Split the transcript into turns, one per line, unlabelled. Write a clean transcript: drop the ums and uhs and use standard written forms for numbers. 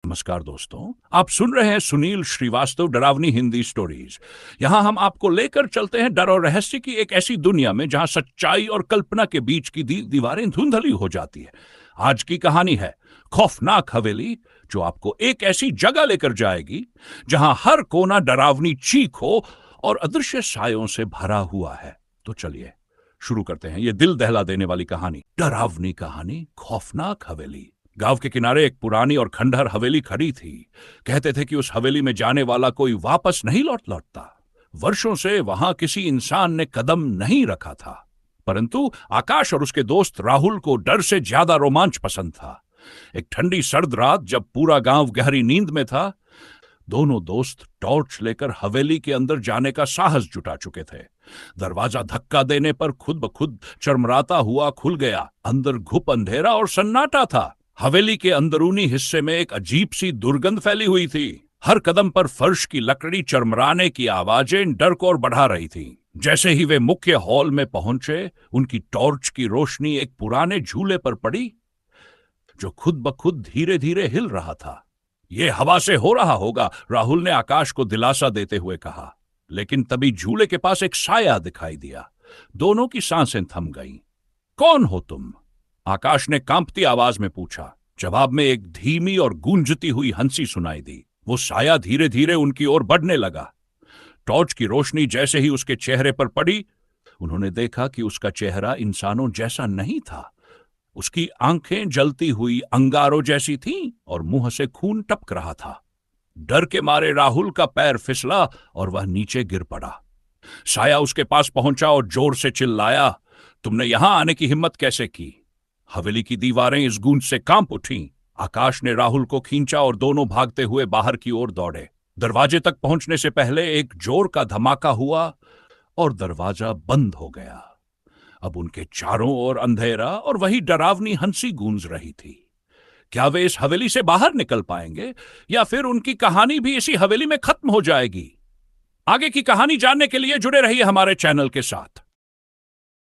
नमस्कार दोस्तों, आप सुन रहे हैं सुनील श्रीवास्तव डरावनी हिंदी स्टोरीज। यहां हम आपको लेकर चलते हैं डर और रहस्य की एक ऐसी दुनिया में जहां सच्चाई और कल्पना के बीच की दीवारें धुंधली हो जाती है। आज की कहानी है खौफनाक हवेली, जो आपको एक ऐसी जगह लेकर जाएगी जहां हर कोना डरावनी चीख हो और अदृश्य सायों से भरा हुआ है। तो चलिए शुरू करते हैं ये दिल दहला देने वाली कहानी, डरावनी कहानी खौफनाक हवेली। गांव के किनारे एक पुरानी और खंडहर हवेली खड़ी थी। कहते थे कि उस हवेली में जाने वाला कोई वापस नहीं लौटता। वर्षों से वहां किसी इंसान ने कदम नहीं रखा था, परंतु आकाश और उसके दोस्त राहुल को डर से ज्यादा रोमांच पसंद था। एक ठंडी सर्द रात जब पूरा गांव गहरी नींद में था, दोनों दोस्त टॉर्च लेकर हवेली के अंदर जाने का साहस जुटा चुके थे। दरवाजा धक्का देने पर खुद ब खुद चरमराता हुआ खुल गया। अंदर घुप अंधेरा और सन्नाटा था। हवेली के अंदरूनी हिस्से में एक अजीब सी दुर्गंध फैली हुई थी। हर कदम पर फर्श की लकड़ी चरमराने की आवाजें डर को और बढ़ा रही थीं। जैसे ही वे मुख्य हॉल में पहुंचे, उनकी टॉर्च की रोशनी एक पुराने झूले पर पड़ी जो खुद ब खुद धीरे धीरे हिल रहा था। यह हवा से हो रहा होगा, राहुल ने आकाश को दिलासा देते हुए कहा। लेकिन तभी झूले के पास एक साया दिखाई दिया। दोनों की सांसें थम गईं। कौन हो तुम? आकाश ने कांपती आवाज में पूछा। जवाब में एक धीमी और गूंजती हुई हंसी सुनाई दी। वो साया धीरे धीरे उनकी ओर बढ़ने लगा। टॉर्च की रोशनी जैसे ही उसके चेहरे पर पड़ी, उन्होंने देखा कि उसका चेहरा इंसानों जैसा नहीं था। उसकी आंखें जलती हुई अंगारों जैसी थीं और मुंह से खून टपक रहा था। डर के मारे राहुल का पैर फिसला और वह नीचे गिर पड़ा। साया उसके पास पहुंचा और जोर से चिल्लाया, तुमने यहां आने की हिम्मत कैसे की? हवेली की दीवारें इस गूंज से कांप उठीं। आकाश ने राहुल को खींचा और दोनों भागते हुए बाहर की ओर दौड़े। दरवाजे तक पहुंचने से पहले एक जोर का धमाका हुआ और दरवाजा बंद हो गया। अब उनके चारों ओर अंधेरा और वही डरावनी हंसी गूंज रही थी। क्या वे इस हवेली से बाहर निकल पाएंगे या फिर उनकी कहानी भी इसी हवेली में खत्म हो जाएगी? आगे की कहानी जानने के लिए जुड़े रहिए हमारे चैनल के साथ।